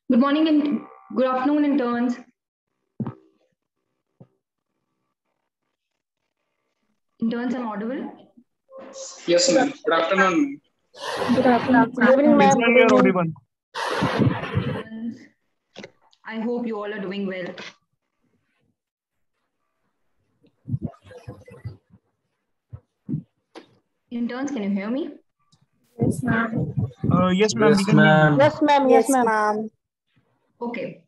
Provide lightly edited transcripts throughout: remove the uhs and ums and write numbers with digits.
Good morning and good afternoon, interns. Interns, I'm audible. Yes, ma'am. Good afternoon. Good afternoon. Good evening, ma'am. Good evening. I hope you all are doing well. Interns, can you hear me? Yes, ma'am. Yes, ma'am. Yes, ma'am. Yes, ma'am. Yes, ma'am. Okay.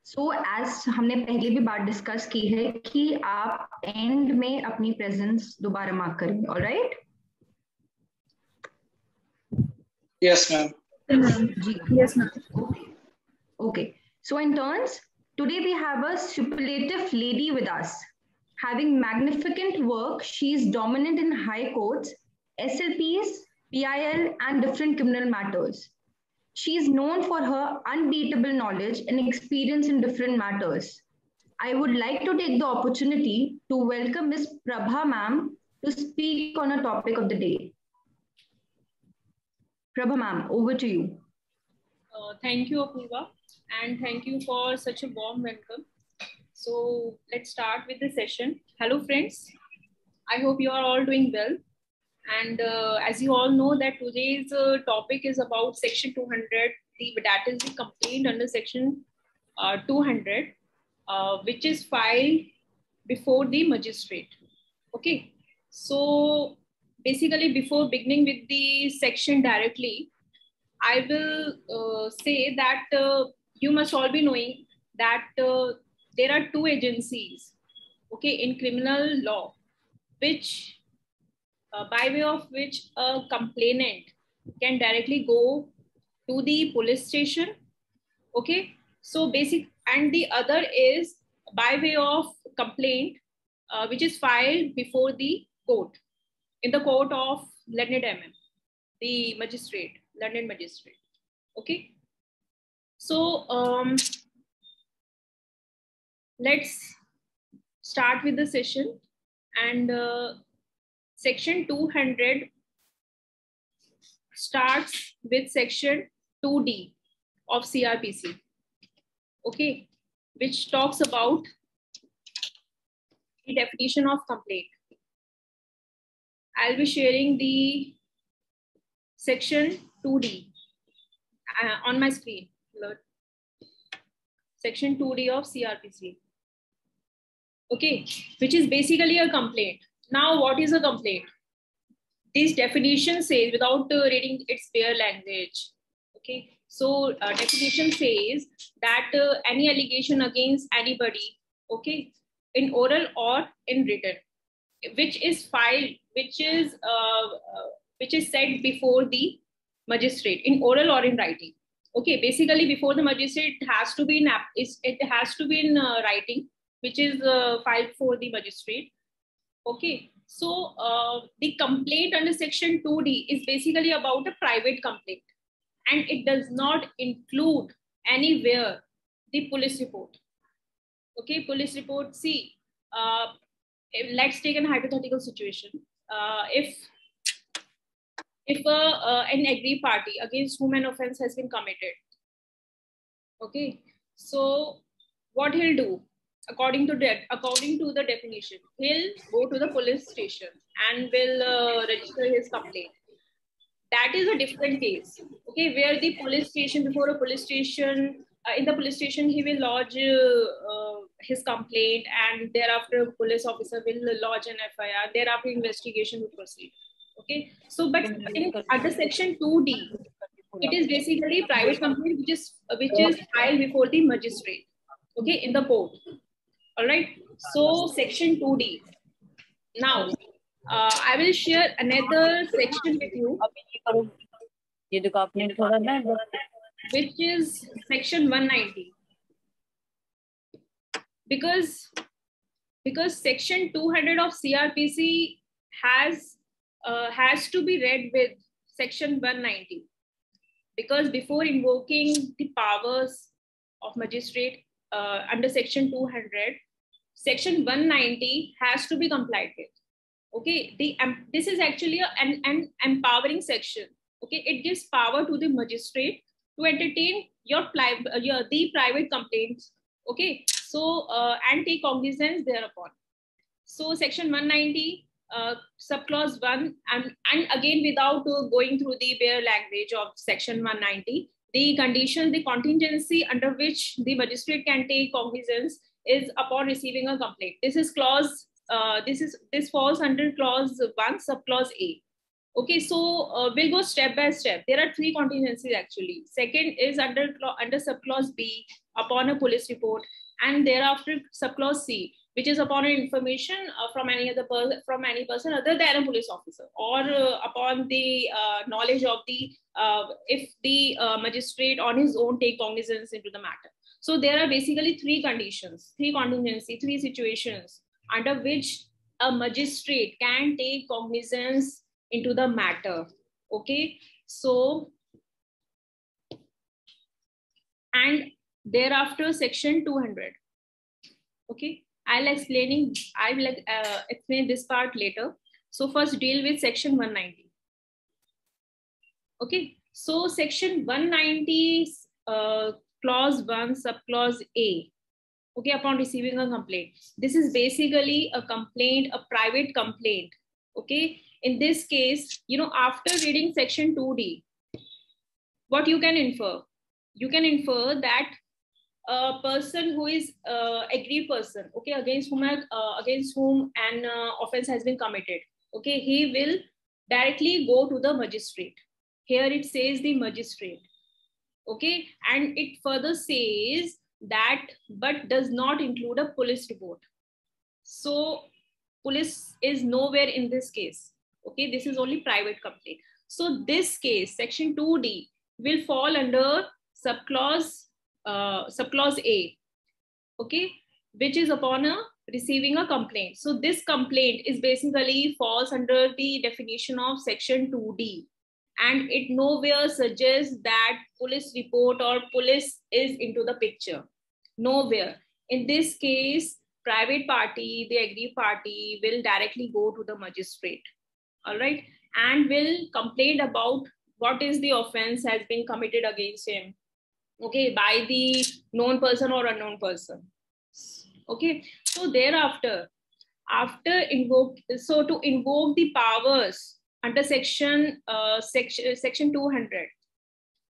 So as हमने पहले भी बात discuss की है कि आप and में अपनी प्रेजेंस दोबारा मार्क करेंगे, all right? Yes, ma'am. Yes, ma'am. Okay. So interns, today we have a superlative lady with us. Having magnificent work, she is dominant in high courts, SLPs, PIL, and different criminal matters. She is known for her unbeatable knowledge and experience in different matters. I would like to take the opportunity to welcome Ms. Prabha ma'am to speak on a topic of the day. Prabha ma'am, over to you. Thank you, Apurva, and thank you for such a warm welcome. So let's start with the session. Hello, friends. I hope you are all doing well. And as you all know that today's topic is about Section 200, that is the complaint under Section 200, which is filed before the magistrate. Okay. So basically, before beginning with the section directly, I will say that you must all be knowing that there are two agencies, okay, in criminal law, which by way of which a complainant can directly go to the police station, okay. So and the other is by way of complaint, which is filed before the court, in the court of learned MM, the magistrate, learned magistrate. Okay. So let's start with the session. And Section 200 starts with Section 2D of CRPC. Okay, which talks about the definition of complaint. I'll be sharing the Section 2D on my screen. Section 2D of CRPC. Okay, which is basically a complaint. Now, what is a complaint? This definition says, without reading its bare language, okay, so definition says that any allegation against anybody, okay, in oral or in written, which is filed, which is said before the magistrate, in oral or in writing. Okay, basically before the magistrate, it has to be in writing, which is filed for the magistrate. Okay, so the complaint under Section 2D is basically about a private complaint, and it does not include anywhere the police report. Okay, police report. See, let's take an hypothetical situation. If an aggrieved party against whom an offense has been committed, okay, so what he'll do? According to the definition, he'll go to the police station and will register his complaint. That is a different case, okay, where the police station, before a police station, in the police station, he will lodge his complaint, and thereafter a police officer will lodge an FIR. Thereafter, investigation will proceed. Okay, so but under Section 2D, it is basically private complaint which is filed before the magistrate, okay, in the court. All right. So Section 2D. Now, I will share another section with you, which is Section 190. Because Section 200 of CRPC has to be read with Section 190. Because before invoking the powers of magistrate under Section 200, Section 190 has to be complied with. Okay, this is actually an empowering section. Okay, it gives power to the magistrate to entertain the private complaints. Okay, so and take cognizance thereupon. So section 190 subclause 1, and again without going through the bare language of section 190, the condition, the contingency under which the magistrate can take cognizance is upon receiving a complaint. This is clause this falls under clause 1 subclause A. Okay, so we'll go step by step. There are 3 contingencies actually. Second is under subclause B, upon a police report, and thereafter subclause C, which is upon an information from any person other than a police officer, or upon the knowledge of the if the magistrate on his own take cognizance into the matter. So there are basically 3 conditions, 3 contingency, 3 situations under which a magistrate can take cognizance into the matter. Okay, so and thereafter section 200. Okay, I will explain this part later. So first deal with section 190. Okay, so section 190 clause 1 subclause A. Okay, upon receiving a complaint, this is basically a complaint, a private complaint. Okay, in this case, after reading section 2D, what you can infer? You can infer that a person who is aggrieved person, okay, against whom an offense has been committed, okay, he will directly go to the magistrate. Here it says the magistrate, okay, and it further says that but does not include a police report. So police is nowhere in this case. Okay, this is only private complaint. So this case, section 2D, will fall under subclause A, okay, which is upon receiving a complaint. So this complaint is basically falls under the definition of section 2D, and it nowhere suggests that police report or police is into the picture. Nowhere. In this case, private party, the aggrieved party, will directly go to the magistrate, all right, and will complain about what is the offense has been committed against him, okay, by the known person or unknown person. Okay, so thereafter, to invoke the powers under section 200,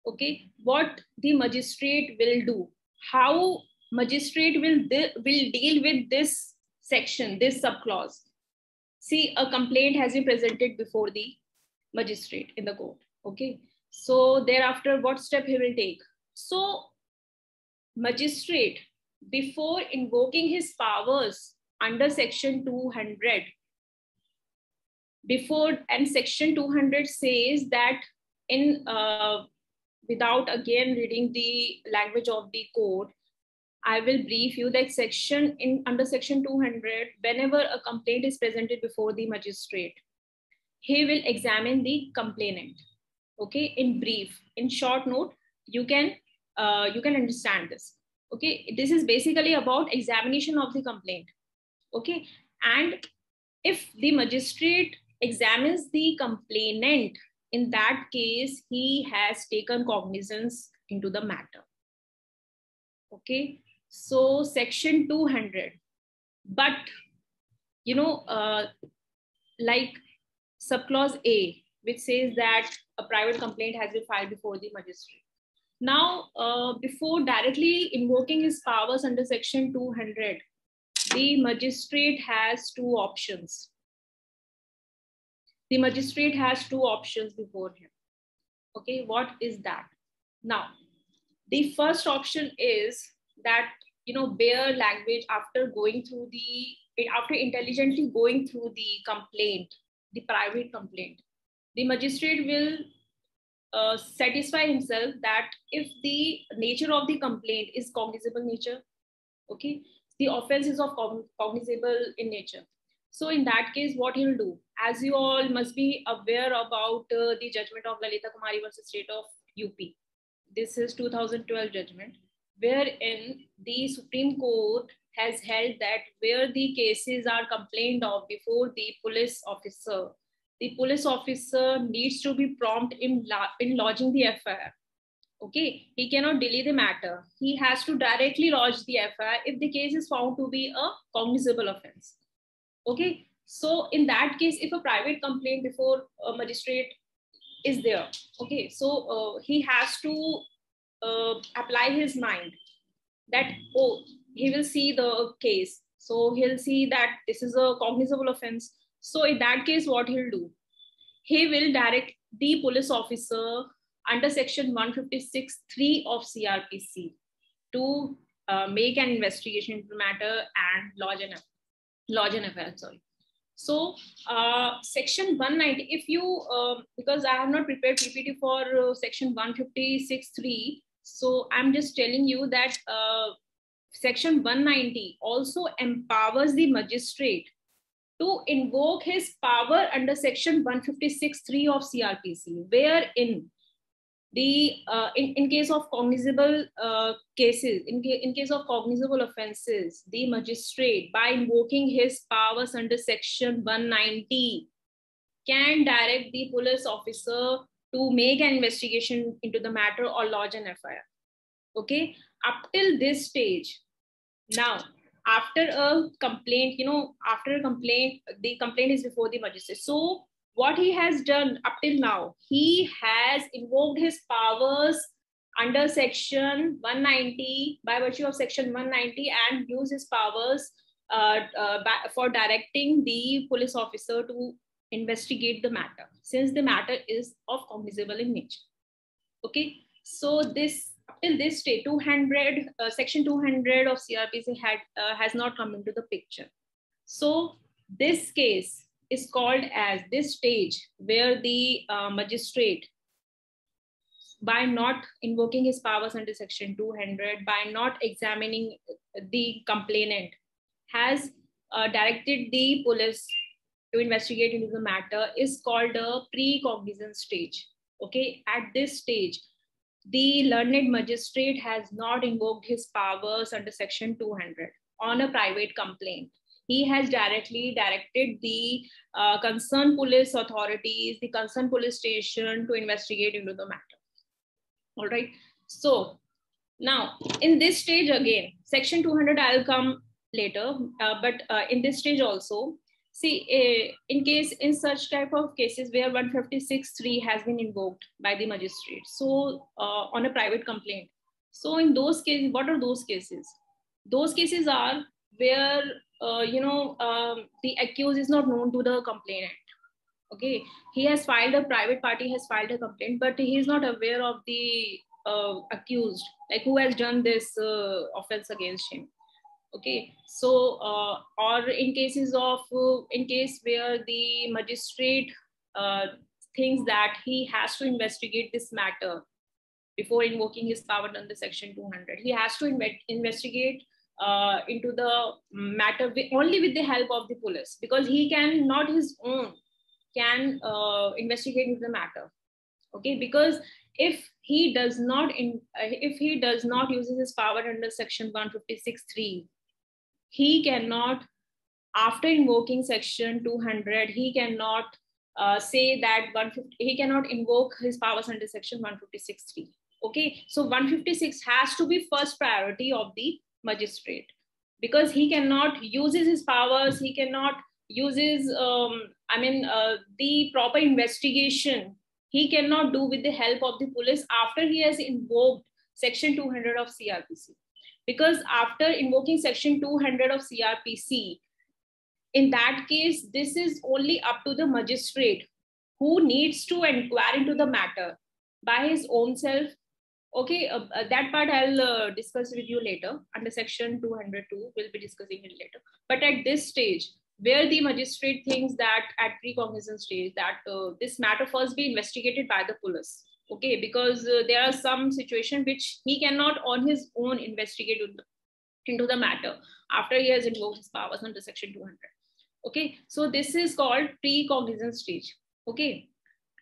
okay, what the magistrate will do, how magistrate will deal with this section, this subclause. See, a complaint has been presented before the magistrate in the court. Okay, so thereafter, what step he will take? So magistrate, before invoking his powers under section 200, and section 200 says that in without again reading the language of the code, I will brief you that under section 200, whenever a complaint is presented before the magistrate, he will examine the complainant. Okay, in brief, in short note, you can understand this. Okay, this is basically about examination of the complaint. Okay, and if the magistrate examines the complainant, in that case, he has taken cognizance into the matter. Okay, so section 200, but like subclause A, which says that a private complaint has been filed before the magistrate. Now, before directly invoking his powers under section 200, the magistrate has 2 options. The magistrate has 2 options before him. Okay, what is that? Now, the first option is that, bare language, after intelligently going through the complaint, the private complaint, the magistrate will satisfy himself that if the nature of the complaint is cognizable nature, okay, the offense is of cognizable in nature. So in that case, what he'll do, as you all must be aware about the judgment of Lalita Kumari versus State of UP. This is 2012 judgment, wherein the Supreme Court has held that where the cases are complained of before the police officer needs to be prompt in lodging the FIR. Okay, he cannot delay the matter. He has to directly lodge the FIR if the case is found to be a cognizable offense. Okay, so in that case, if a private complaint before a magistrate is there, okay, so he has to apply his mind that, oh, he will see the case, so he'll see that this is a cognizable offense. So in that case, what he'll do, he will direct the police officer under section 156(3) of CRPC to make an investigation into the matter and lodge an FIR. Sorry. So section 190, if you, because I have not prepared PPT for section 156(3), so I'm just telling you that section 190 also empowers the magistrate to invoke his power under section 156(3) of CRPC, wherein the in case of cognizable cases, in case of cognizable offenses, the magistrate, by invoking his powers under section 190, can direct the police officer to make an investigation into the matter or lodge an FIR. Okay, up till this stage. Now, after a complaint, after a complaint, the complaint is before the magistrate. So what he has done up till now, he has invoked his powers under section 190 by virtue of section 190 and used his powers for directing the police officer to investigate the matter, since the matter is of cognizable in nature. Okay, so this till this state, 200 section 200 of CRPC has not come into the picture. So this case is called as this stage where the magistrate, by not invoking his powers under section 200, by not examining the complainant, has directed the police to investigate into the matter, is called a pre-cognizance stage. Okay, at this stage, the learned magistrate has not invoked his powers under section 200 on a private complaint. He has directly directed the concerned police authorities, the concerned police station, to investigate into the matter. All right. So now in this stage again, section 200 I'll come later, but in this stage also, see, in such type of cases where 156(3) has been invoked by the magistrate, so on a private complaint. So in those cases, what are those cases? Those cases are where the accused is not known to the complainant. Okay, he has filed, a private party has filed a complaint, but he is not aware of the accused, like who has done this offense against him. Okay, so or in cases of in case where the magistrate thinks that he has to investigate this matter before invoking his power under section 200, he has to investigate into the matter only with the help of the police, because he can not his own can investigate into the matter. Okay, because if he does not use his power under section 156(3), he cannot, after invoking section 200, he cannot say that he cannot invoke his powers under section 156(3). Okay, so 156 has to be first priority of the magistrate, because he cannot use his powers, he cannot use his the proper investigation he cannot do with the help of the police after he has invoked section 200 of CRPC. Because after invoking section 200 of CRPC, in that case, this is only up to the magistrate who needs to inquire into the matter by his own self. Okay, that part I'll discuss with you later under section 202. We'll be discussing it later. But at this stage, where the magistrate thinks that at pre-cognizance stage that this matter first be investigated by the police. Okay, because there are some situations which he cannot on his own investigate into the matter after he has invoked his powers under section 200. Okay, so this is called pre-cognizance stage. Okay,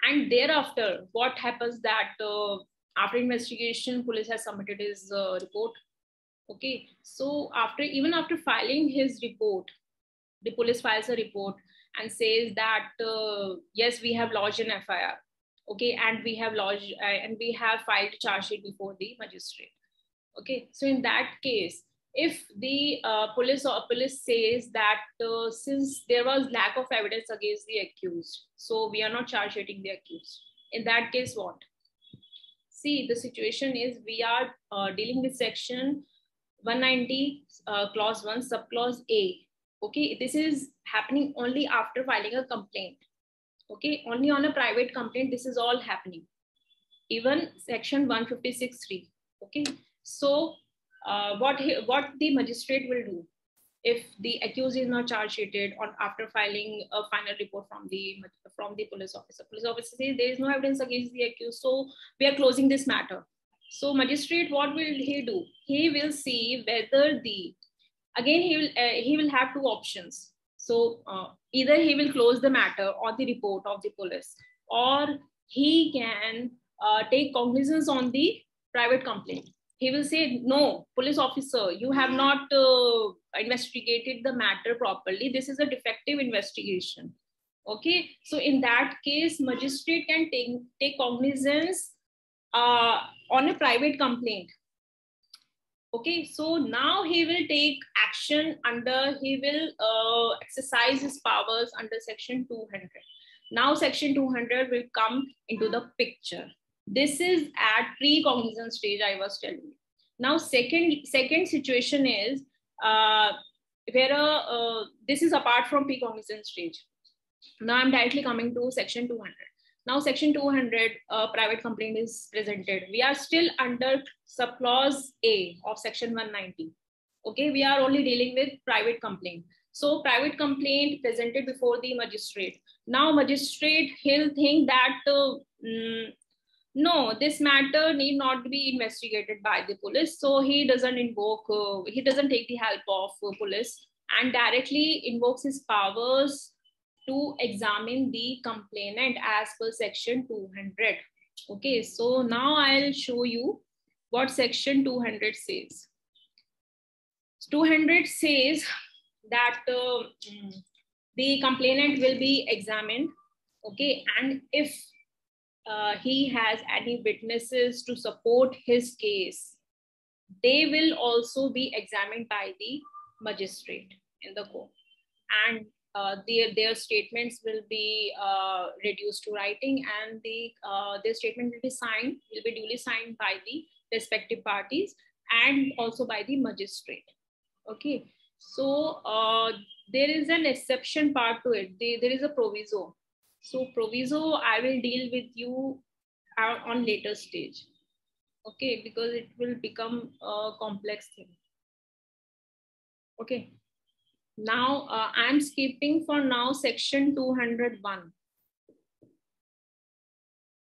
and thereafter, what happens that after investigation, police has submitted his report. Okay, so even after filing his report, the police files a report and says that yes, we have lodged an FIR. Okay, and we have lodged and we have filed charge sheet before the magistrate. Okay, so in that case, if the police says that since there was lack of evidence against the accused, so we are not charge sheeting the accused. In that case, what? See, the situation is we are dealing with section 190 clause 1 subclause A. Okay, this is happening only after filing a complaint. Okay, only on a private complaint this is all happening. Even section 156(3). Okay, so what the magistrate will do if the accused is not charge sheeted on after filing a final report from the police officer. Police officer says there is no evidence against the accused, so we are closing this matter. So magistrate, what will he do? He will see whether he will have two options. So either he will close the matter on the report of the police, or he can take cognizance on the private complaint. He will say, no, police officer, you have not investigated the matter properly. This is a defective investigation. Okay, so in that case, magistrate can take cognizance on a private complaint. Okay, so now he will take action he will exercise his powers under section 200. Now section 200 will come into the picture. This is at pre-cognizance stage, I was telling you. Now second situation is where this is apart from pre-cognizance stage. Now I'm directly coming to section 200. Now section 200 private complaint is presented. We are still under subclause A of section 190. Okay, we are only dealing with private complaint. So private complaint presented before the magistrate. Now magistrate, he'll think that no, this matter need not be investigated by the police. So he doesn't he doesn't take the help of police and directly invokes his powers to examine the complainant as per section 200. Okay, so now I'll show you what section 200 says. 200 says that the complainant will be examined. Okay, and if he has any witnesses to support his case, they will also be examined by the magistrate in the court, and their statements will be reduced to writing, and their statement will be duly signed by the respective parties and also by the magistrate. Okay, so there is an exception part to it. There is a proviso. So proviso I will deal with you on later stage. Okay, because it will become a complex thing. Okay. Now I'm skipping for now section 201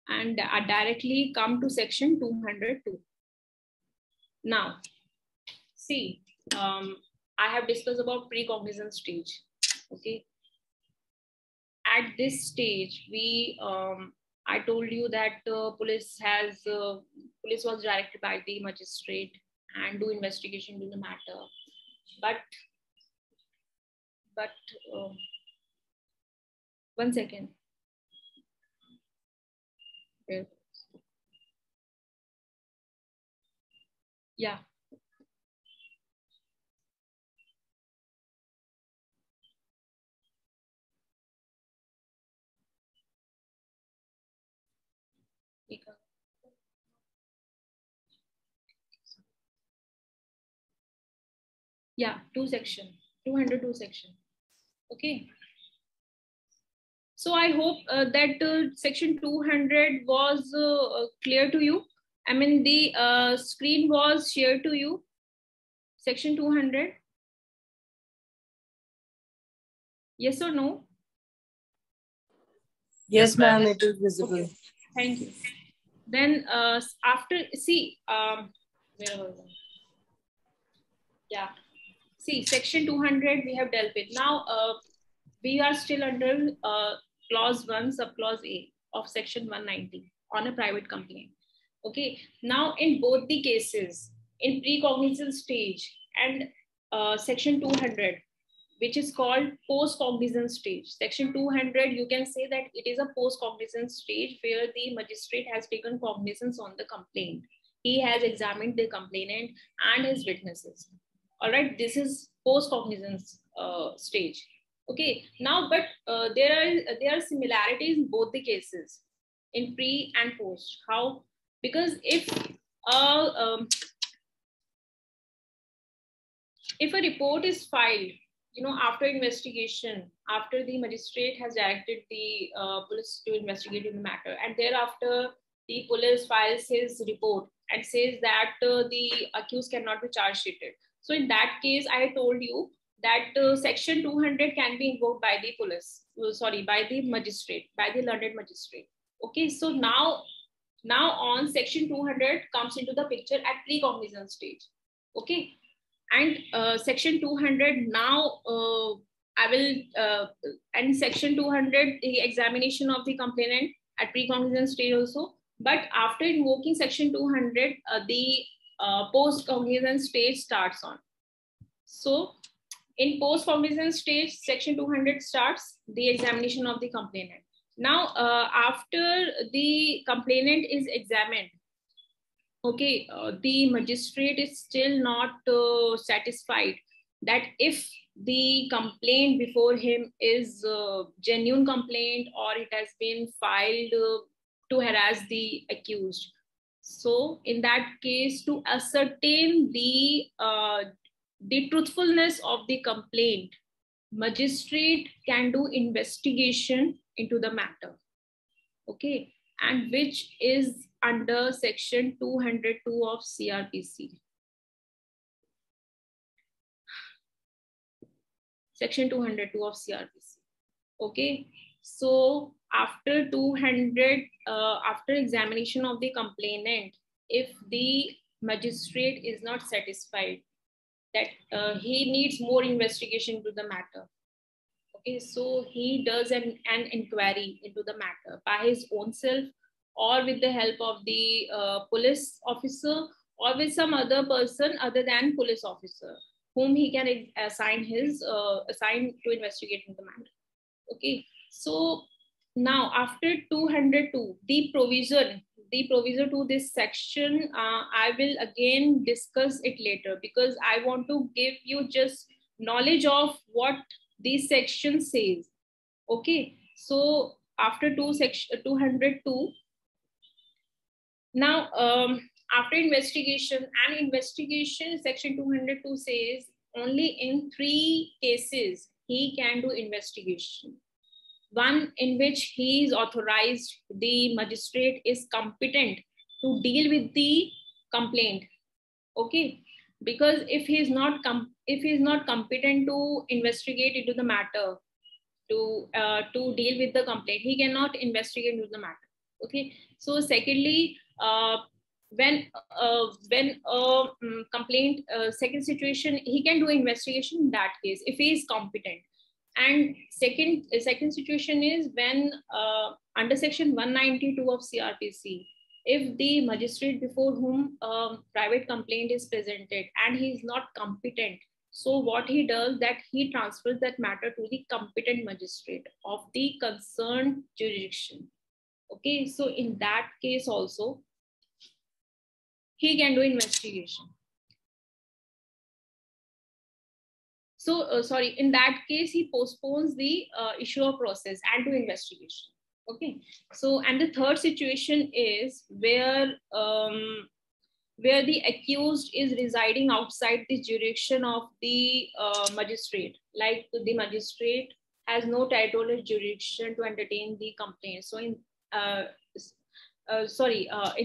and I directly come to section 202. Now, see, I have discussed about pre-cognizance stage. Okay. At this stage, I told you that police was directed by the magistrate and do investigation in the matter, but one second. Okay. Yeah. Yeah, 202 section. Okay. So I hope that section 200 was clear to you. I mean, the screen was shared to you. Section 200. Yes or no? Yes, ma'am, it is visible. Okay. Thank you. Then after, see, where was I? Yeah. See, section 200 we have dealt with. Now, we are still under clause 1, subclause A of section 190 on a private complaint. Okay. Now, in both the cases, in pre-cognizance stage and section 200, which is called post-cognizance stage. Section 200, you can say that it is a post-cognizance stage where the magistrate has taken cognizance on the complaint. He has examined the complainant and his witnesses. All right, this is post-cognizance stage. Okay, now, but there are similarities in both the cases, in pre and post. How? Because if a report is filed, after investigation, after the magistrate has directed the police to investigate in the matter, and thereafter the police files his report and says that the accused cannot be charge sheeted. So in that case, I told you that section 200 can be invoked by the police, by the magistrate, by the learned magistrate. Okay, so now on, section 200 comes into the picture at pre-cognizance stage. Okay, and section 200 now and section 200, the examination of the complainant at pre-cognizance stage also. But after invoking section 200, the post-cognizance stage starts on. So in post-cognizance stage, section 200 starts the examination of the complainant. Now, after the complainant is examined, okay, the magistrate is still not satisfied that if the complaint before him is genuine complaint or it has been filed to harass the accused. So in that case, to ascertain the truthfulness of the complaint, magistrate can do investigation into the matter. Okay, and which is under section 202 of CRPC. Section 202 of CRPC. Okay, so after 200, after examination of the complainant, if the magistrate is not satisfied that he needs more investigation into the matter, okay, so he does an inquiry into the matter by his own self, or with the help of the police officer, or with some other person other than police officer, whom he can assign to investigate into the matter. Okay, so now after 202, the provision to this section, I will again discuss it later, because I want to give you just knowledge of what this section says. Okay, so after 202, now after investigation, section 202 says only in 3 cases he can do investigation. One, in which he is authorized, the magistrate is competent to deal with the complaint. Okay, because if he is not competent to investigate into the matter, to deal with the complaint, he cannot investigate into the matter. Okay, so secondly, when complaint, second situation, he can do investigation in that case if he is competent. And second situation is when under section 192 of CRPC, if the magistrate before whom private complaint is presented and he is not competent, so what he does, that he transfers that matter to the competent magistrate of the concerned jurisdiction. Okay, so in that case also, he can do investigation. So, in that case, he postpones the issue of process and do investigation. Okay, so, and the third situation is where the accused is residing outside the jurisdiction of the magistrate, like the magistrate has no territorial jurisdiction to entertain the complaint. So, in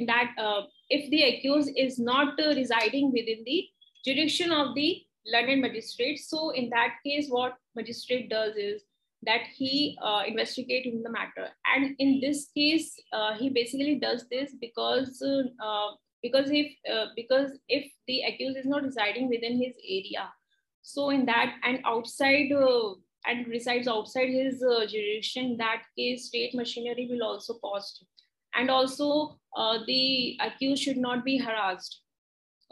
that, if the accused is not residing within the jurisdiction of the learned magistrate, so in that case, what magistrate does is that he investigates in the matter. And in this case, he basically does this because if the accused is not residing within his area, so in that, and outside and resides outside his jurisdiction, in that case, state machinery will also cost. And also, the accused should not be harassed.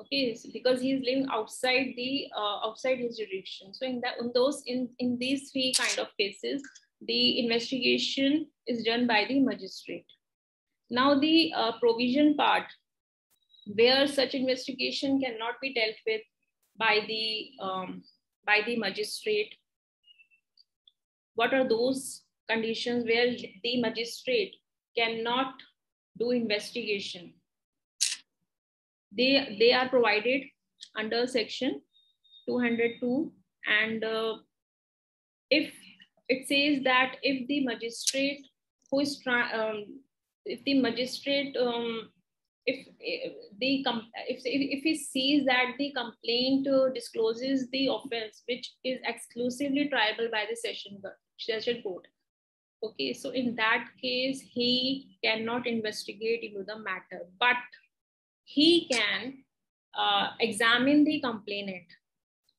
Okay, so because he is living outside the outside his jurisdiction. So in these three kind of cases, the investigation is done by the magistrate. Now the provision part, where such investigation cannot be dealt with by the magistrate. What are those conditions where the magistrate cannot do investigation? They are provided under section 202, and if it says that if the magistrate who is if the magistrate if he sees that the complaint discloses the offense which is exclusively triable by the session court, okay, so in that case he cannot investigate into the matter, but he can examine the complainant.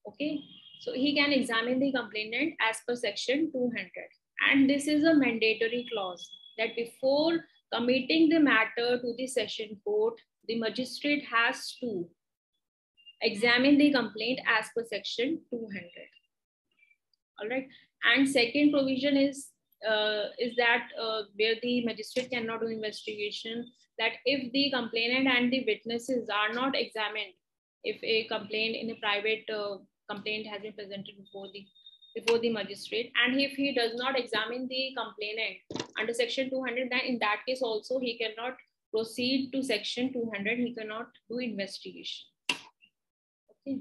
Okay, so he can examine the complainant as per section 200, and this is a mandatory clause that before committing the matter to the session court, the magistrate has to examine the complaint as per section 200. All right, and second provision is that where the magistrate cannot do investigation, that if the complainant and the witnesses are not examined, if a complaint in a private complaint has been presented before the magistrate, and if he does not examine the complainant under section 200, then in that case also he cannot proceed to section 200, he cannot do investigation. Okay.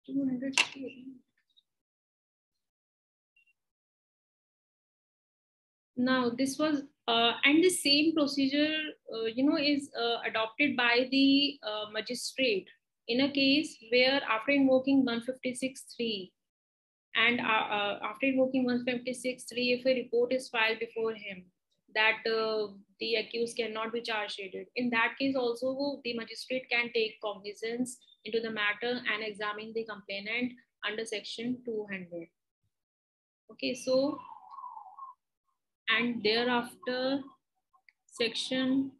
200. Now this was and the same procedure is adopted by the magistrate in a case where after invoking 156(3) and after invoking 156(3), if a report is filed before him that the accused cannot be charge sheeted, in that case also the magistrate can take cognizance into the matter and examine the complainant under section 200. Okay, so and thereafter section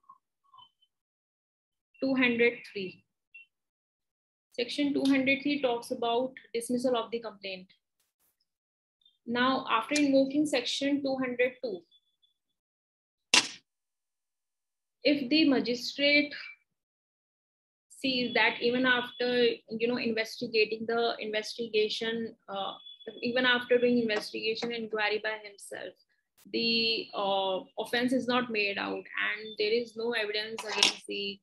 203. Section 203 talks about dismissal of the complaint. Now, after invoking section 202, if the magistrate sees that even after investigating the investigation, even after doing investigation inquiry by himself, the offense is not made out and there is no evidence against the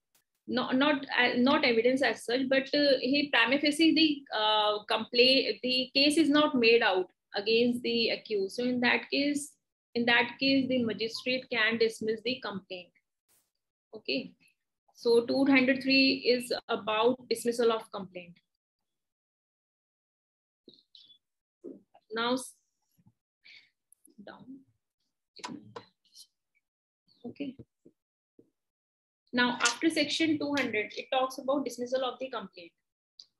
not evidence as such, but he prima facie the case is not made out against the accused. So in that case the magistrate can dismiss the complaint. Okay, so 203 is about dismissal of complaint. Now down. Okay. Now after section 200, it talks about dismissal of the complaint.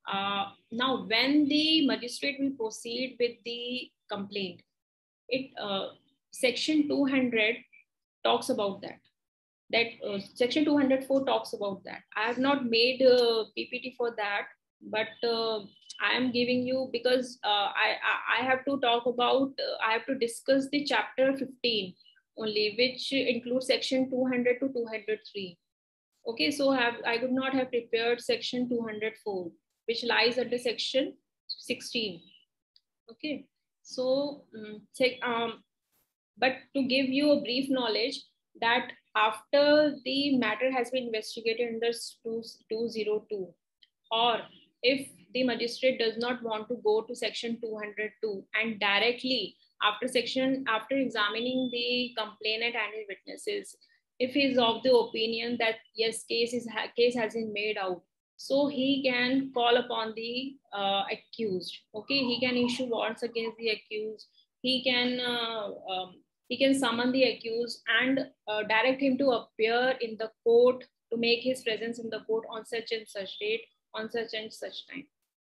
Now when the magistrate will proceed with the complaint, section 200 talks about that. Section 204 talks about that. I have not made a PPT for that, but I am giving you because I have to talk about, I have to discuss the chapter 15 only, which includes section 200 to 203. Okay, so I could not have prepared section 204, which lies under section 16. Okay, so but to give you a brief knowledge that after the matter has been investigated under 202, or if the magistrate does not want to go to section 202 and directly after examining the complainant and his witnesses, if he is of the opinion that yes, case has been made out, so he can call upon the accused. Okay, he can issue warrants against the accused. He can summon the accused and direct him to appear in the court, to make his presence in the court on such and such date, on such and such time.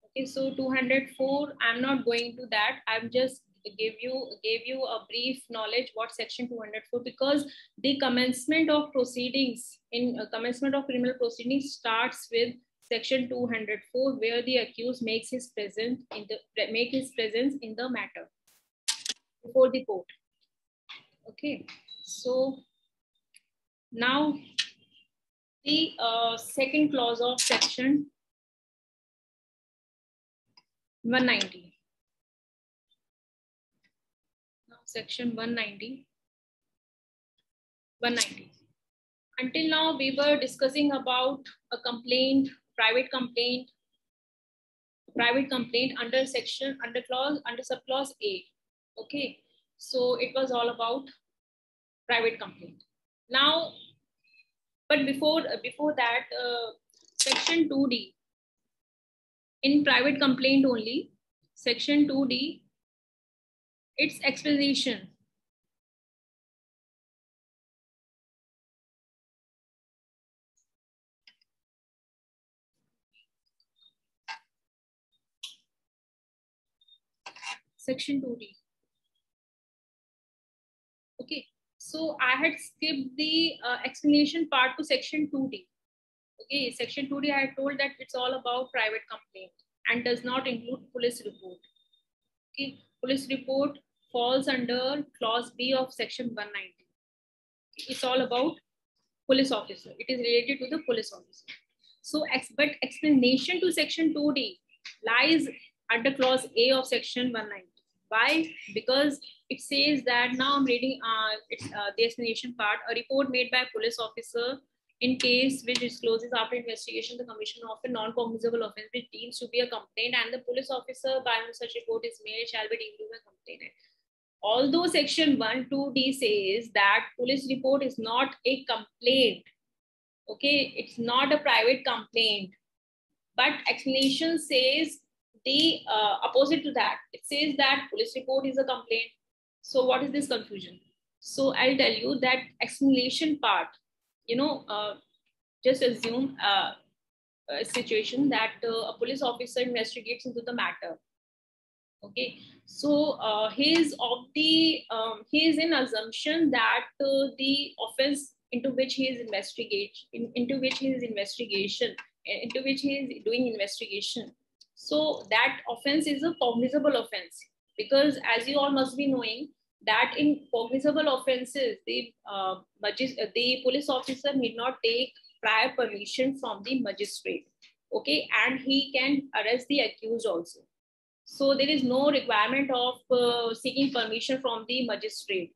Okay, so 204, I'm not going to that. I'm just gave you a brief knowledge what section 204, because the commencement of proceedings in commencement of criminal proceedings starts with section 204, where the accused makes his presence in the matter before the court. Okay, so now the second clause of section 190. Now section 190. Until now, we were discussing about a complaint, private complaint under subclause A. Okay, so it was all about private complaint. Now, but before that, section 2D, in private complaint only, section 2D, its explanation. Section 2D. Okay, so I had skipped the explanation part to section 2D. Okay, section 2D, I had told that it's all about private complaint and does not include police report. Okay, police report falls under clause B of section 190. It's all about police officer. It is related to the police officer. So, but explanation to section 2D lies under clause A of section 190. Why? Because it says that, now I'm reading the explanation part. A report made by a police officer in case which discloses after investigation the commission of a non-cognizable offence which deems to be a complaint, and the police officer by whom such report is made shall be deemed to be a complainant. Although section 1(2)(d) says that police report is not a complaint, okay, it's not a private complaint, but explanation says the opposite to that. It says that police report is a complaint. So what is this confusion? So I'll tell you that explanation part, just assume a situation that a police officer investigates into the matter. Okay, so he is in assumption that the offense into which he is doing investigation. So that offense is a cognizable offense, because as you all must be knowing that in cognizable offenses, the police officer need not take prior permission from the magistrate. Okay, and he can arrest the accused also. So there is no requirement of seeking permission from the magistrate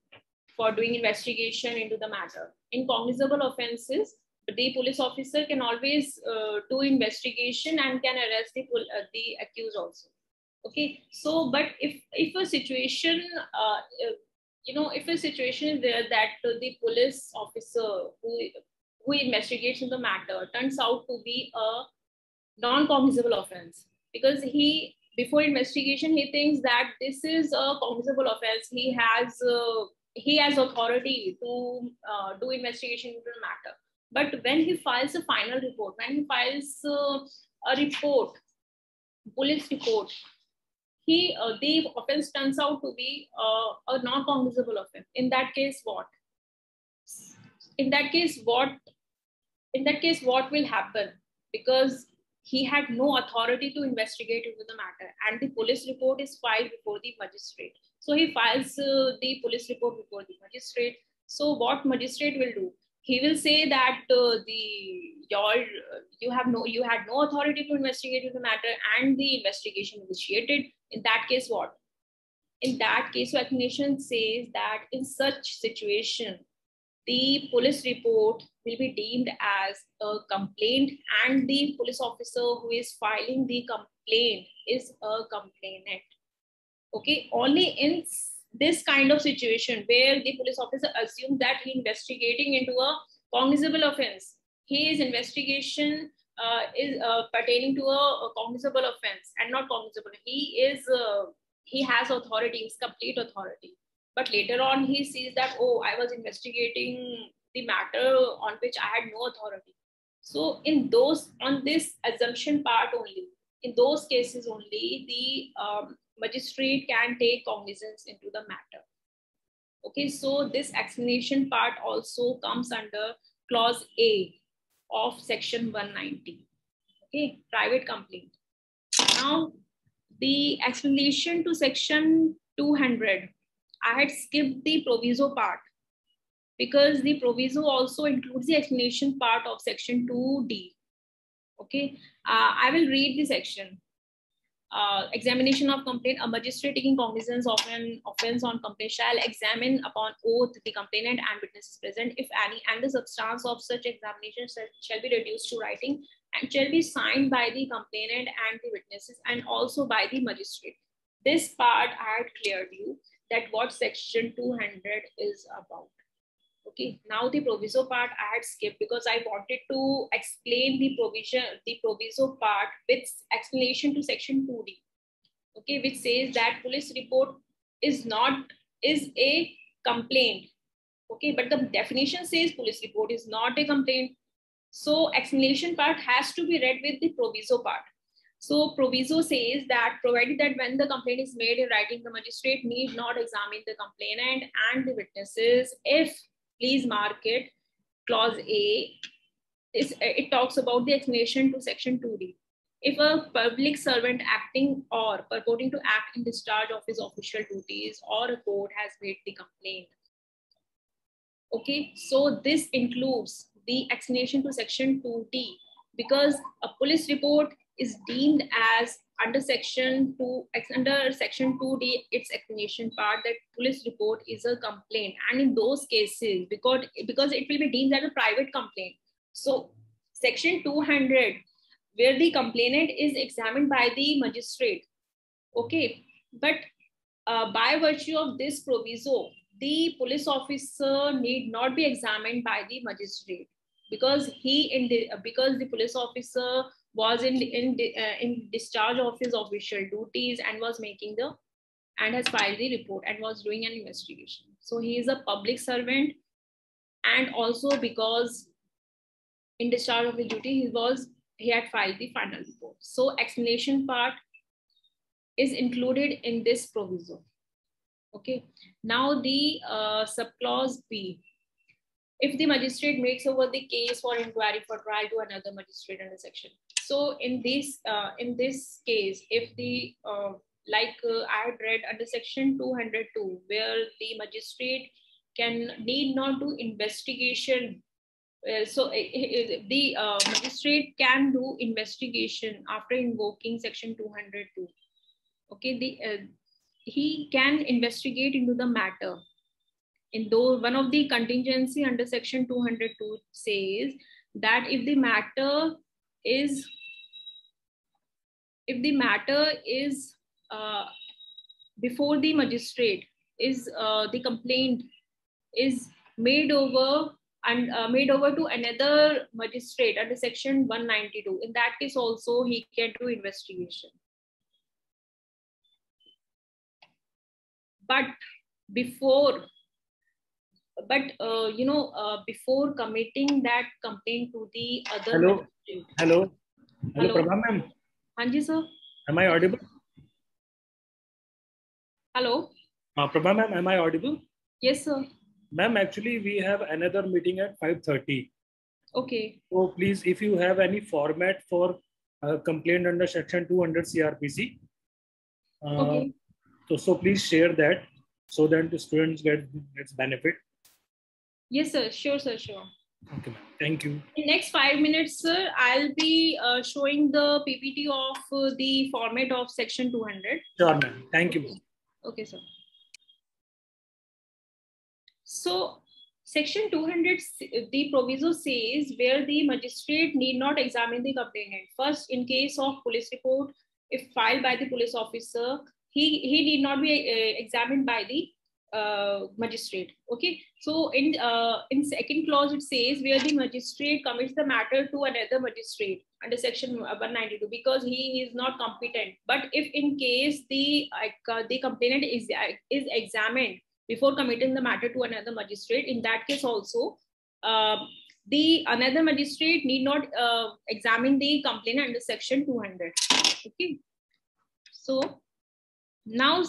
for doing investigation into the matter. In cognizable offenses, the police officer can always do investigation and can arrest the accused also. Okay, so but if a situation is there that the police officer who investigates in the matter turns out to be a non-cognizable offense, because before investigation he thinks that this is a cognizable offense, he has authority to do investigation into the matter. But when he files a final report, when he files a report, police report, the offense turns out to be a non-cognizable offense. In that case, what? In that case, what will happen? Because he had no authority to investigate into the matter, and the police report is filed before the magistrate. So he files the police report before the magistrate. So what magistrate will do? He will say that you had no authority to investigate into the matter, and the investigation initiated. In that case, what? In that case, explanation says that in such situation, the police report will be deemed as a complaint, and the police officer who is filing the complaint is a complainant. Okay, only in this kind of situation where the police officer assumes that he is investigating into a cognizable offense, his investigation is pertaining to a cognizable offense and not cognizable. He has authority, his complete authority. But later on, he sees that, oh, I was investigating the matter on which I had no authority. So in those, on this assumption part only, in those cases only, the magistrate can take cognizance into the matter. Okay, so this explanation part also comes under clause A of section 190. Okay, private complaint. Now, the explanation to section 200, I had skipped the proviso part because the proviso also includes the explanation part of section 2D. Okay, I will read the section. Examination of complaint. A magistrate taking cognizance of an offence on complaint shall examine upon oath the complainant and witnesses present, if any, and the substance of such examination shall be reduced to writing and shall be signed by the complainant and the witnesses and also by the magistrate. This part I had cleared you that what section 200 is about. Okay, now the proviso part I had skipped because I wanted to explain the proviso part with explanation to section 2D. Okay, which says that police report is a complaint. Okay, but the definition says police report is not a complaint. So explanation part has to be read with the proviso part. So proviso says that provided that when the complaint is made in writing, the magistrate need not examine the complainant and the witnesses if, please mark it, clause A, it talks about the explanation to section 2D. If a public servant acting or purporting to act in discharge of his official duties or a court has made the complaint. Okay, so this includes the explanation to section 2D because a police report is deemed as under section 2D, its explanation part that police report is a complaint, and in those cases because it will be deemed as a private complaint. So section 200, where the complainant is examined by the magistrate. Okay, but by virtue of this proviso, the police officer need not be examined by the magistrate because because the police officer was in discharge of his official duties and was and has filed the report and was doing an investigation. So he is a public servant, and also because in discharge of his duty he had filed the final report. So explanation part is included in this proviso. Okay, now the subclause B. If the magistrate makes over the case for inquiry for trial to another magistrate under section. So in this case, if the I had read under section 202, where the magistrate need not do investigation. The magistrate can do investigation after invoking section 202. Okay, he can investigate into the matter. In though one of the contingency under section 202 says that if the matter is before the magistrate, is the complaint is made over to another magistrate under section 192, in that case also he can do investigation. But before committing that complaint to the other magistrate. Hello, Prabha ma'am. Hanji sir. Am I audible? Hello. Prabha ma'am, am I audible? Yes sir. Ma'am, actually we have another meeting at 5:30. Okay. So please, if you have any format for a complaint under section 200 CRPC, okay. So please share that so that the students get benefit. Yes sir, sure sir, sure. Okay, thank you. In next 5 minutes, sir, I'll be showing the PPT of the format of section 200. Sure, ma'am. Thank you. Okay, sir. So section 200, the proviso says where the magistrate need not examine the complainant. First, in case of police report, if filed by the police officer, he need not be examined by the magistrate. Okay, so in second clause it says where the magistrate commits the matter to another magistrate under section 192 because he is not competent. But if in case the complainant is examined before committing the matter to another magistrate, in that case also the another magistrate need not examine the complaint under section 200. Okay. So now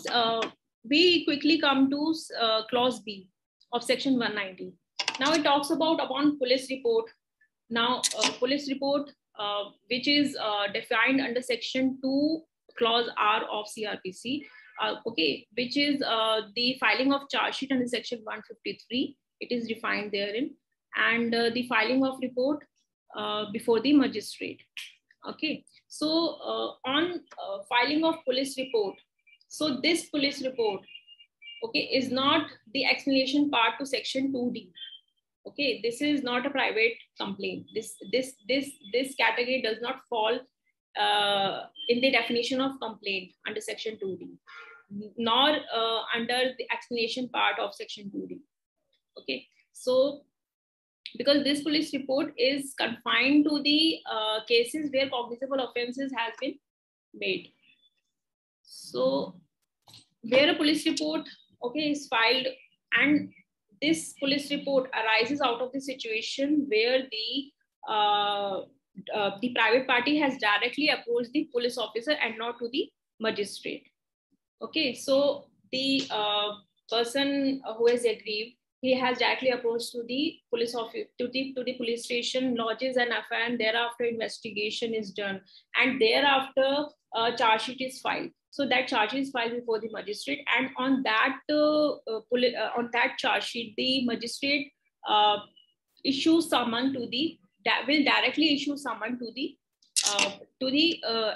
we quickly come to clause B of section 190. Now it talks about upon police report. Now police report, which is defined under section 2 clause R of CRPC, okay, which is the filing of charge sheet under section 153. It is defined therein, and the filing of report before the magistrate. Okay, so on filing of police report, so this police report, okay, is not the explanation part to section 2D. Okay, this is not a private complaint. This category does not fall in the definition of complaint under section 2D, nor under the explanation part of section 2D. Okay, so because this police report is confined to the cases where cognizable offenses has been made. So where a police report, okay, is filed, and this police report arises out of the situation where the private party has directly approached the police officer and not to the magistrate. Okay, so the person who is aggrieved, he has directly approached to the police office, to the police station, lodges an FIR, and thereafter investigation is done, and thereafter charge sheet is filed. So that charge is filed before the magistrate, and on that charge sheet, the magistrate issues summon to the will directly issue summon to the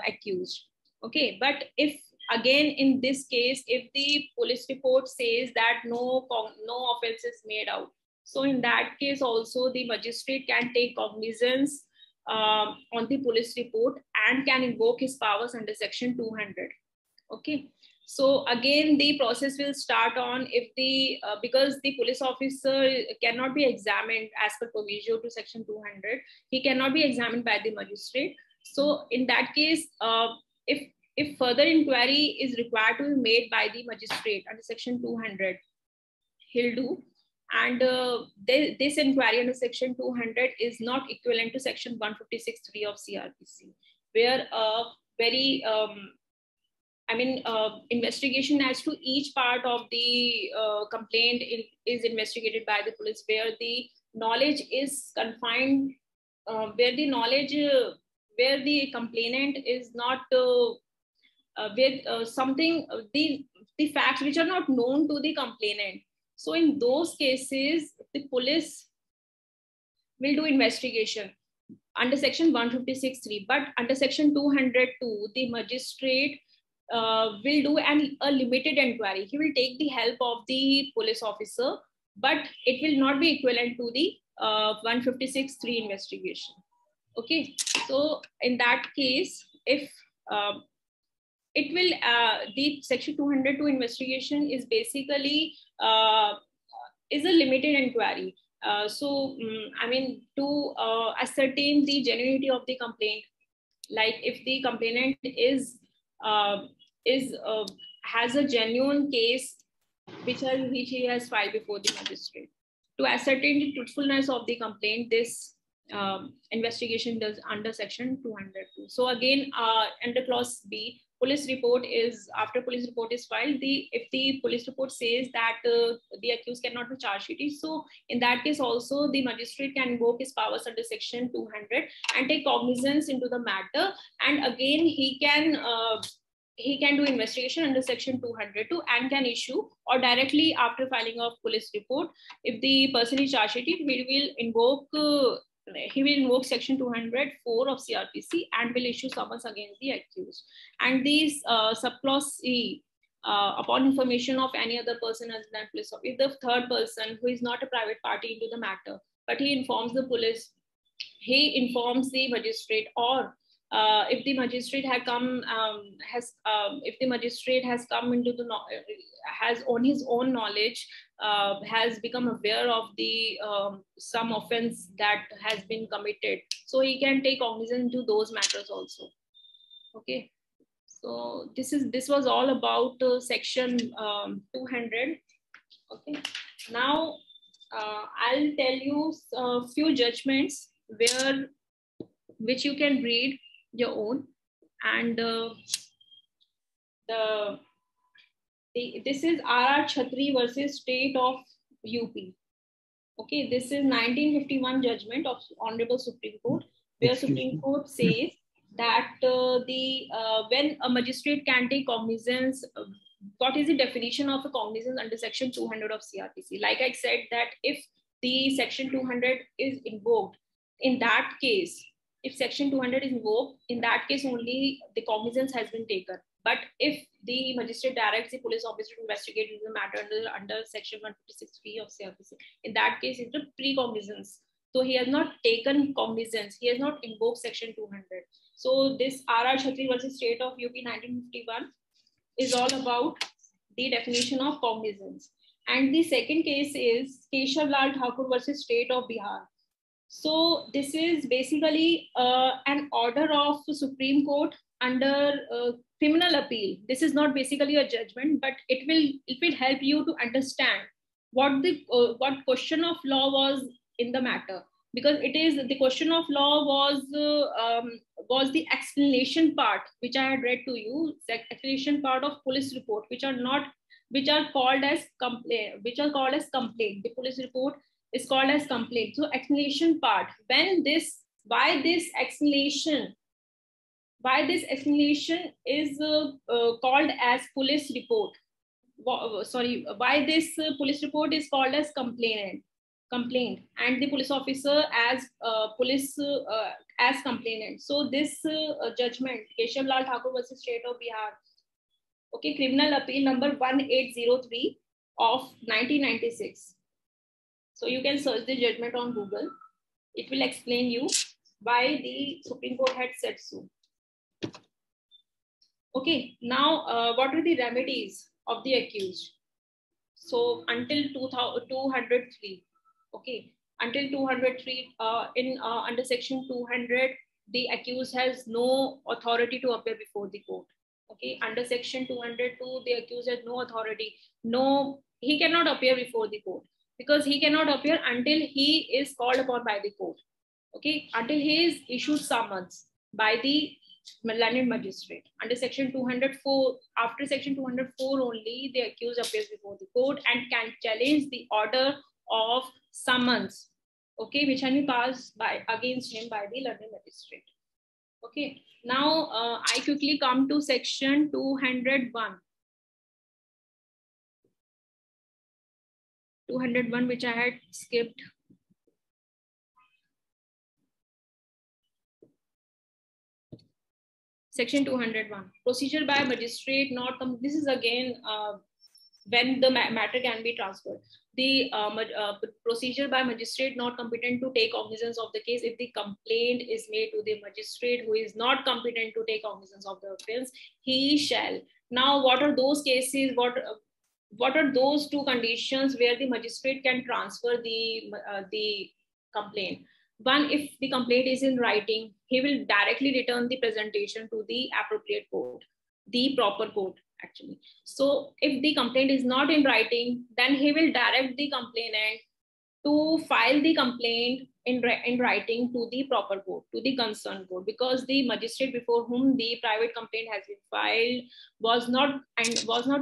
accused. Okay, but if again in this case, if the police report says that no offense is made out, so in that case also the magistrate can take cognizance on the police report and can invoke his powers under section 200. Okay, so again the process will start on if the because the police officer cannot be examined as per proviso to section 200, he cannot be examined by the magistrate. So in that case, if further inquiry is required to be made by the magistrate under section 200, he'll do. And this inquiry under section 200 is not equivalent to section 156(3) of CRPC, where very investigation as to each part of the complaint is investigated by the police, where the knowledge is confined, where the complainant is not with something, the facts which are not known to the complainant. So in those cases, the police will do investigation under section 156(3), but under section 202, the magistrate will do a limited inquiry. He will take the help of the police officer, but it will not be equivalent to the 156(3) investigation. Okay, so in that case, if it will, the section 202 investigation is basically is a limited inquiry. To ascertain the genuinity of the complaint, like if the complainant has a genuine case which he has filed before the magistrate. To ascertain the truthfulness of the complaint, this investigation does under section 202. So again, under clause B, police report is, after police report is filed, if the police report says that the accused cannot be charged sheeted, so in that case also the magistrate can invoke his powers under section 200 and take cognizance into the matter, and again he can do investigation under section 202 and can issue, or directly after filing of police report, if the person is charged sheeted, he will invoke section 204 of CRPC and will issue summons against the accused. And these subclause C, upon information of any other person other than police officer, if the third person who is not a private party into the matter, but he informs the police, he informs the magistrate, or if the magistrate has come into the has on his own knowledge has become aware of the some offense that has been committed, so he can take cognizance to those matters also. Okay, so this was all about section 200. Okay, now I'll tell you a few judgments which you can read your own, and this is R.R. Chhatri versus State of UP. Okay, this is 1951 judgment of Honorable Supreme Court, where Supreme Court says that when a magistrate can take cognizance, what is the definition of a cognizance under Section 200 of CRPC? Like I said, that if the Section 200 is invoked, in that case, if Section 200 is invoked, in that case only the cognizance has been taken. But if the magistrate directs the police officer to investigate the matter under Section 156(3) of CRPC, in that case, it's a pre-cognizance. So he has not taken cognizance. He has not invoked Section 200. So this R.R. Chhatri versus State of UP 1951 is all about the definition of cognizance. And the second case is Keshav Lal Thakur versus State of Bihar. So this is basically an order of Supreme Court under criminal appeal. This is not basically a judgment, but it will help you to understand what question of law was in the matter, because it is the question of law was the explanation part which I had read to you, the explanation part of police report, which are called as complaint. The police report is called as complaint. So explanation part, why this explanation is called as police report. Why this police report is called as complaint, and the police officer as complainant. So this judgment, Keshav Lal Thakur versus State of Bihar, okay, criminal appeal number 1803 of 1996. So you can search the judgment on Google. It will explain you why the Supreme Court had said so. Okay, now what are the remedies of the accused? So until 203, okay, until 203, under Section 200, the accused has no authority to appear before the court. Okay, under Section 202, the accused has no authority. No, he cannot appear before the court, because he cannot appear until he is called upon by the court. Okay, until he is issued summons by the learned magistrate. Under Section 204, after Section 204 only, the accused appears before the court and can challenge the order of summons, okay, which can be passed against him by the learned magistrate. Okay, now I quickly come to Section 201. 201, which I had skipped. Section 201, procedure by magistrate not this is again when the matter can be transferred. The procedure by magistrate not competent to take cognizance of the case if the complaint is made to the magistrate who is not competent to take cognizance of the offense, he shall. Now, what are those cases? What are those two conditions where the magistrate can transfer the complaint? One, if the complaint is in writing, he will directly return the presentation to the appropriate court, the proper court actually. So if the complaint is not in writing, then he will direct the complainant to file the complaint in writing to the proper court, to the concerned court, because the magistrate before whom the private complaint has been filed was not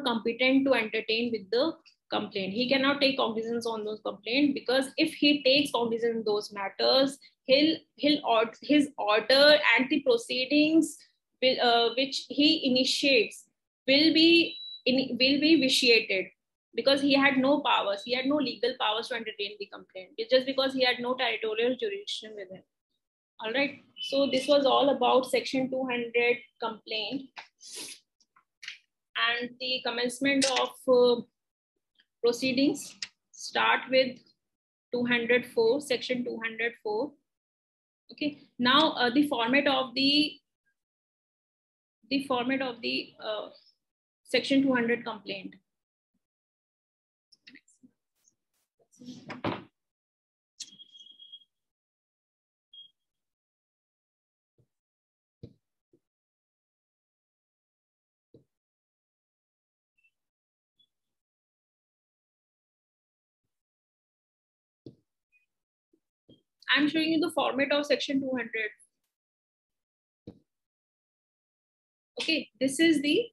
competent to entertain with the complaint. He cannot take cognizance on those complaints, because if he takes cognizance in those matters, his order and the proceedings which he initiates will be vitiated, because he had no powers. He had no legal powers to entertain the complaint. It's just because he had no territorial jurisdiction with him. All right. So this was all about Section 200 complaint, and the commencement of proceedings start with 204, Section 204. Okay. Now the format of the Section 200 complaint. I'm showing you the format of section 200. Okay, this is the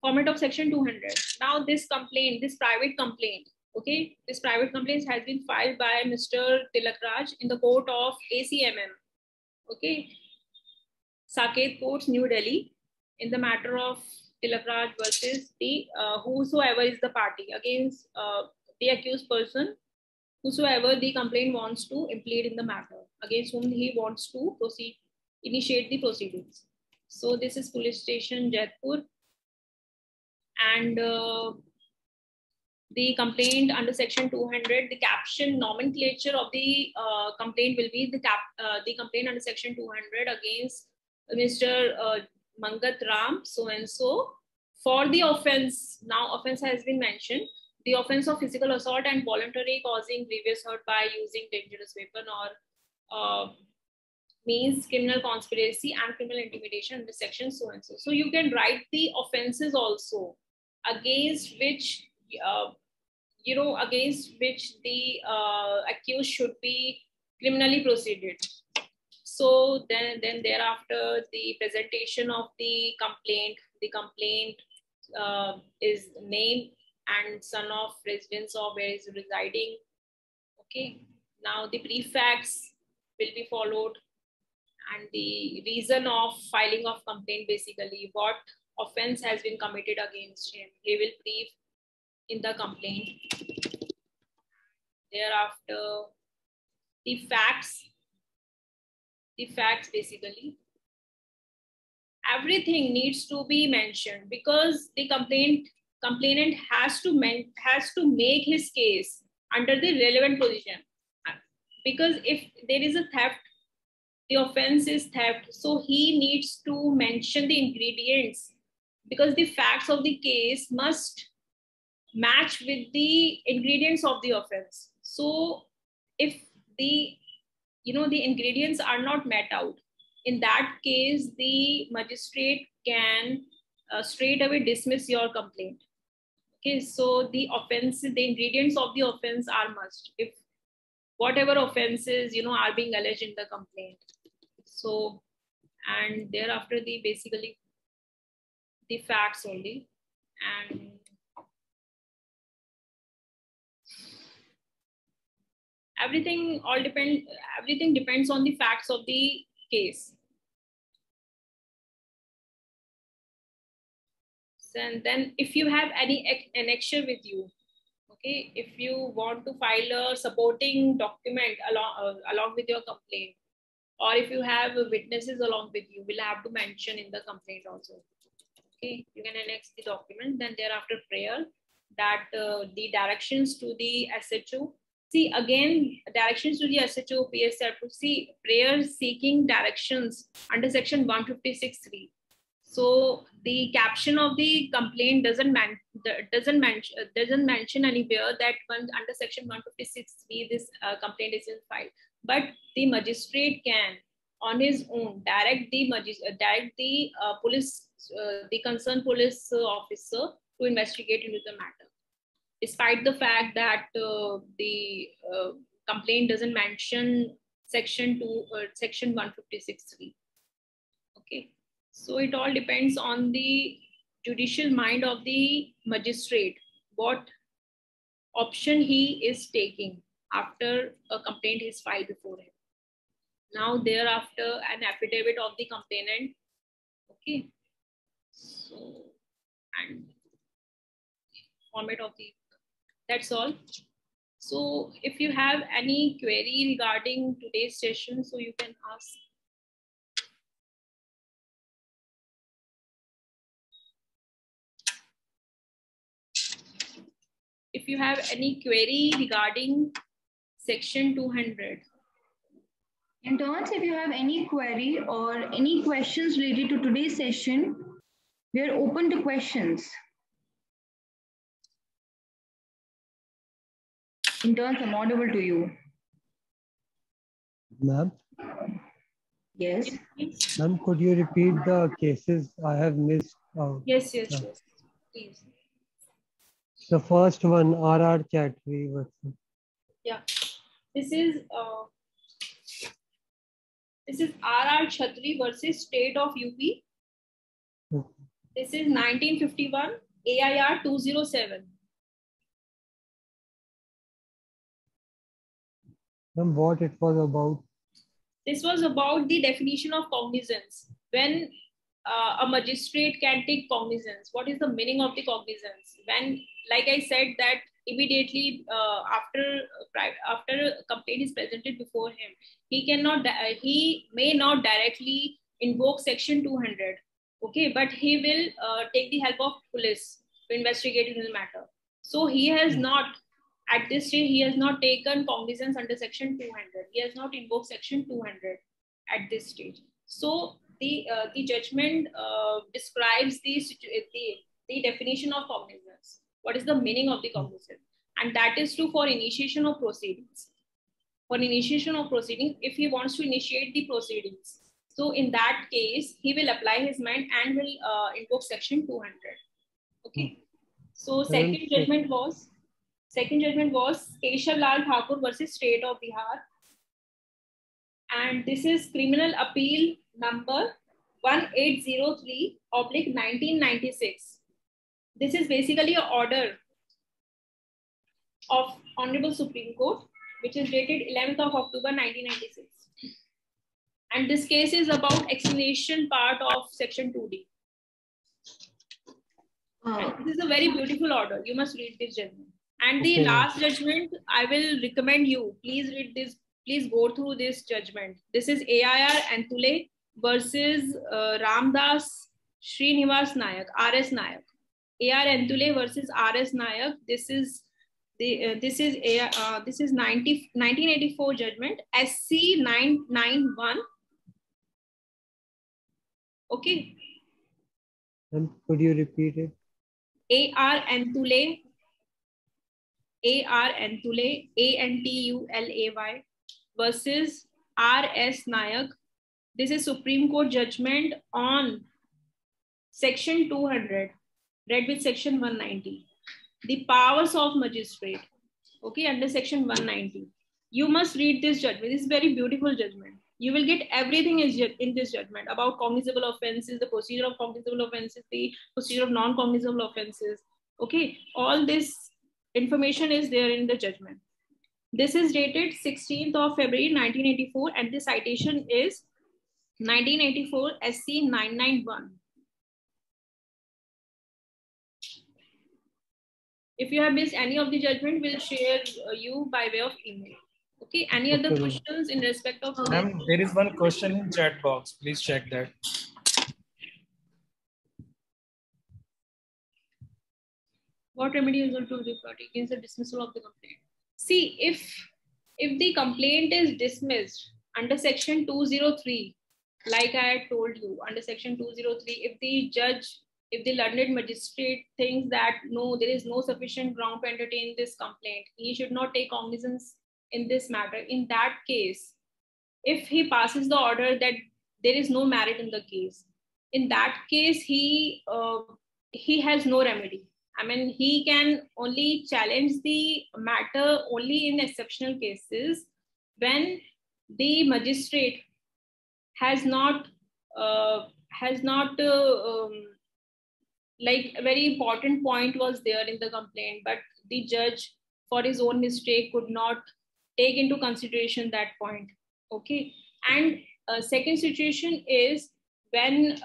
format of section 200. Now this complaint, this private complaint, okay, this private complaint has been filed by Mr. Tilak Raj in the court of ACMM, okay, Saket Courts, New Delhi, in the matter of Tilak Raj versus the whosoever is the party against the accused person, whosoever the complaint wants to implead in the matter, against whom he wants to initiate the proceedings. So this is police station Jaipur, and the complaint under section 200, the caption nomenclature of the complaint will be the complaint under section 200 against Mr. Mangat Ram so and so for the offense. Now offense has been mentioned. The offense of physical assault and voluntary causing grievous hurt by using dangerous weapon or means criminal conspiracy and criminal intimidation under section so and so. So you can write the offenses also against which against which the accused should be criminally proceeded. So then thereafter the presentation of the complaint is name and son of residence of where is residing. Okay, now the brief facts will be followed, and the reason of filing of complaint, basically what offense has been committed against him, he will brief in the complaint. Thereafter the facts basically everything needs to be mentioned, because the complainant has to make his case under the relevant position. Because if there is a theft, the offense is theft, so he needs to mention the ingredients, because the facts of the case must match with the ingredients of the offense. So if the ingredients are not met out, in that case the magistrate can straight away dismiss your complaint. Okay, so the ingredients of the offense are must, if whatever offenses are being alleged in the complaint. So, and thereafter the basically the facts only, and everything depends on the facts of the case. And then if you have any annexure with you, okay, if you want to file a supporting document along with your complaint, or if you have witnesses along with you, will have to mention in the complaint also. Okay, you can annex the document. Then thereafter prayer, that the directions to the SHO. See, again, directions to the SHO, PSR, to see prayers seeking directions under section 156(3). So the caption of the complaint doesn't mention anywhere that under section 156(3) this complaint is filed. But the magistrate can, on his own, direct the police, the concerned police officer to investigate into the matter, despite the fact that the complaint doesn't mention section 156(3). Okay, so it all depends on the judicial mind of the magistrate, what option he is taking after a complaint is filed before him. Now thereafter an affidavit of the complainant. Okay, so and format of the, that's all. So if you have any query regarding today's session, so you can ask. If you have any query regarding section 200. Interns, if you have any query or any questions related to today's session, we are open to questions. Interns, I'm audible to you. Ma'am? Yes. Ma'am, could you repeat the cases I have missed out? Yes, please. The first one, RR Chatri. Yeah, this is This is R.R. Chhatri versus State of UP. This is 1951 AIR 207. Ma'am, what it was about? This was about the definition of cognizance. When a magistrate can take cognizance, what is the meaning of the cognizance? When, like I said, that immediately after a complaint is presented before him, he may not directly invoke section 200. Okay, but he will take the help of police to investigate in the matter. So he has not, at this stage, he has not taken cognizance under section 200. He has not invoked section 200 at this stage. So the judgment describes the definition of cognizance. What is the meaning of the cognizance? And that is true for initiation of proceedings. For initiation of proceedings, if he wants to initiate the proceedings, so in that case, he will apply his mind and will invoke section 200. Okay. So second judgment was Keshav Lal Thakur versus State of Bihar. And this is criminal appeal number 1803/1996. This is basically an order of Honorable Supreme Court, which is dated 11th of October 1996. And this case is about explanation part of section 2D. And this is a very beautiful order. You must read this judgment. And the last judgment, I will recommend you, please read this, please go through this judgment. This is AIR Antule versus Ramdas Srinivas Nayak, RS Nayak. AR Antule versus RS Nayak. This is 1984 judgment, SC 991. Okay. And could you repeat it? AR Antule, ANTULAY versus RS Nayak. This is Supreme Court judgment on section 200, read with section 190. The powers of magistrate. Okay, under section 190. You must read this judgment. This is very beautiful judgment. You will get everything in this judgment about cognizable offenses, the procedure of cognizable offenses, the procedure of non-cognizable offenses. Okay, all this information is there in the judgment. This is dated 16th of February 1984 and the citation is 1984 SC 991. If you have missed any of the judgment, we'll share you by way of email. Okay, any other questions in respect of... Ma'am, there is one question in chat box. Please check that. What remedy is going to be brought against the dismissal of the complaint? See, if the complaint is dismissed under section 203, like I had told you, under section 203, if the judge, if the learned magistrate thinks that no, there is no sufficient ground to entertain this complaint, he should not take cognizance in this matter. In that case, if he passes the order that there is no merit in the case, in that case, he has no remedy. I mean, he can only challenge the matter only in exceptional cases when the magistrate has not like a very important point was there in the complaint, but the judge for his own mistake could not take into consideration that point. Okay. And second situation is when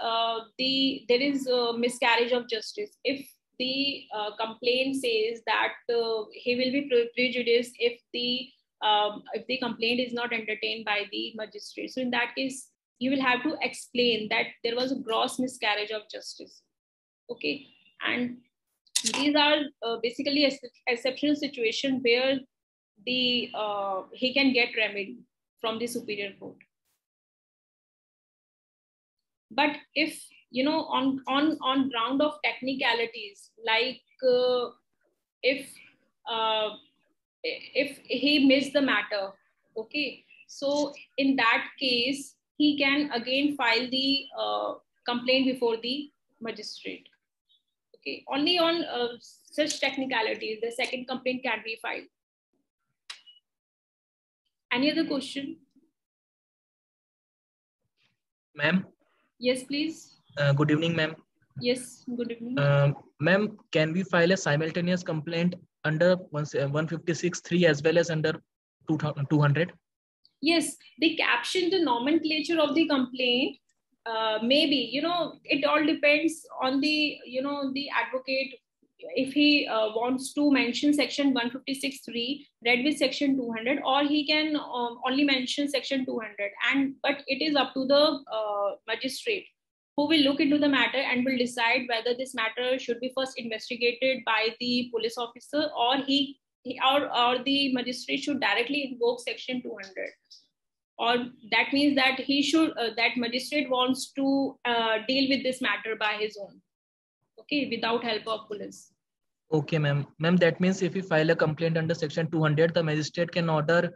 there is a miscarriage of justice. If the complaint says that he will be prejudiced if the complaint is not entertained by the magistrate. So in that case, you will have to explain that there was a gross miscarriage of justice. Okay. And these are basically exceptional situation where he can get remedy from the superior court. But if, you know, on ground of technicalities, like if he missed the matter, okay, so in that case, he can again file the complaint before the magistrate. Okay, only on such technicalities, the second complaint can be filed. Any other question? Ma'am. Yes, please. Good evening, ma'am. Yes, good evening. Ma'am, can we file a simultaneous complaint under 156.3 as well as under 200? Yes, they caption the nomenclature of the complaint. Maybe, it all depends on the, the advocate. If he wants to mention section 156.3 read with section 200, or he can only mention section 200. But it is up to the magistrate, who will look into the matter and will decide whether this matter should be first investigated by the police officer, or or the magistrate should directly invoke section 200. Or that means that he should, that magistrate wants to deal with this matter by his own, okay, without help of police. Okay, ma'am. Ma'am, that means if we file a complaint under section 200, the magistrate can order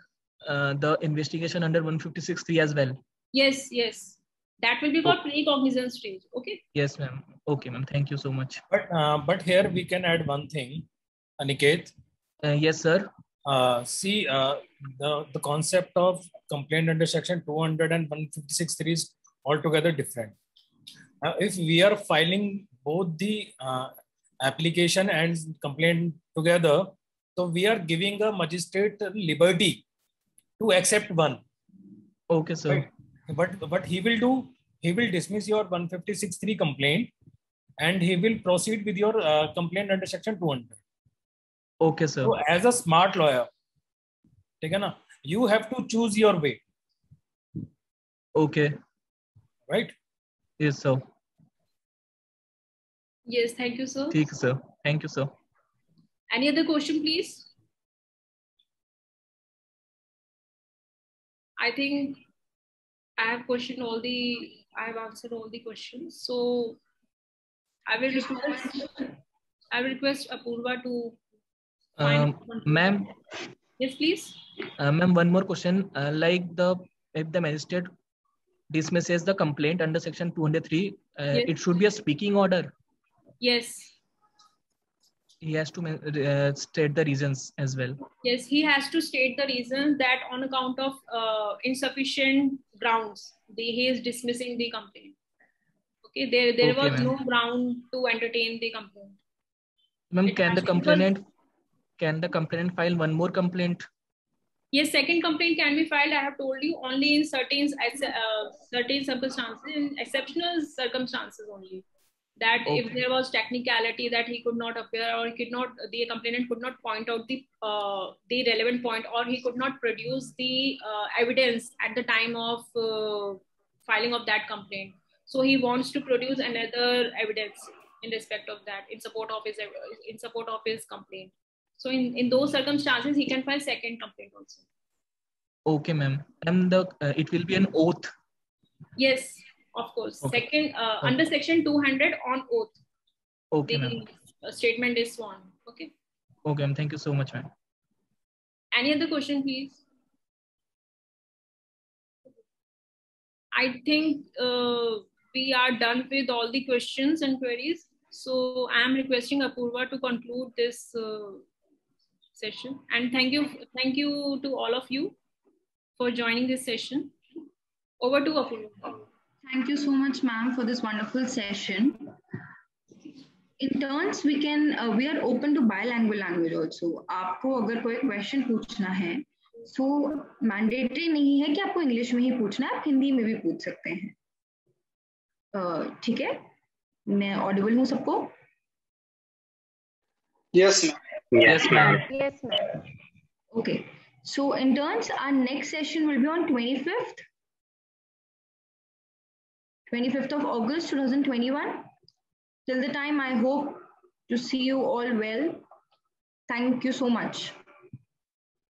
the investigation under 156.3 as well. Yes, yes. That will be for pre-cognizance stage. Okay. Yes, ma'am. Okay, ma'am. Thank you so much. But here we can add one thing, Aniket. Yes, sir. See, the concept of complaint under section 200 and 156.3 is altogether different. If we are filing both the application and complaint together, so we are giving a magistrate liberty to accept one. Okay, sir. Right? But what he will do, he will dismiss your 156.3 complaint and he will proceed with your complaint under section 200. Okay, sir. So as a smart lawyer, you have to choose your way. Okay. Right? Yes, sir. Yes, thank you, sir. Thank you, sir. Thank you, sir. Any other question, please? I think I have answered all the questions. So I will request Apurva to ma'am. Yes, please. Ma'am, one more question. If the magistrate dismisses the complaint under section 203, yes. It should be a speaking order. Yes. He has to state the reasons as well. Yes, he has to state the reasons that on account of insufficient grounds, he is dismissing the complaint. Okay, there was no ground to entertain the complaint. Ma'am, can the complainant file one more complaint? Yes, second complaint can be filed. I have told you, only in certain circumstances, in exceptional circumstances only. That okay. If there was technicality that he could not appear, or the complainant could not point out the relevant point, or he could not produce the evidence at the time of filing of that complaint. So he wants to produce another evidence in respect of that, in support of his complaint. So in those circumstances, he can file second complaint also. Okay, ma'am. And it will be an oath. Yes, of course. Okay. Second, under section 200 on oath. Okay, the statement is sworn. Okay. Okay, ma'am. Thank you so much, ma'am. Any other question, please? I think we are done with all the questions and queries. So I am requesting Apurva to conclude this session. And thank you to all of you for joining this session. Over to Apurva. Thank you so much, ma'am, for this wonderful session. In turns, we are open to bilingual language also. आपको अगर कोई question पूछना है, so mandatory नहीं है कि आपको English में ही पूछना है, आप हिंदी में भी पूछ सकते हैं. ठीक है? मैं audible हूँ सबको? Yes, ma'am. Yes, ma'am. Yes, ma'am. Okay. So in turns, our next session will be on 25th of August 2021. Till the time, I hope to see you all well. Thank you so much.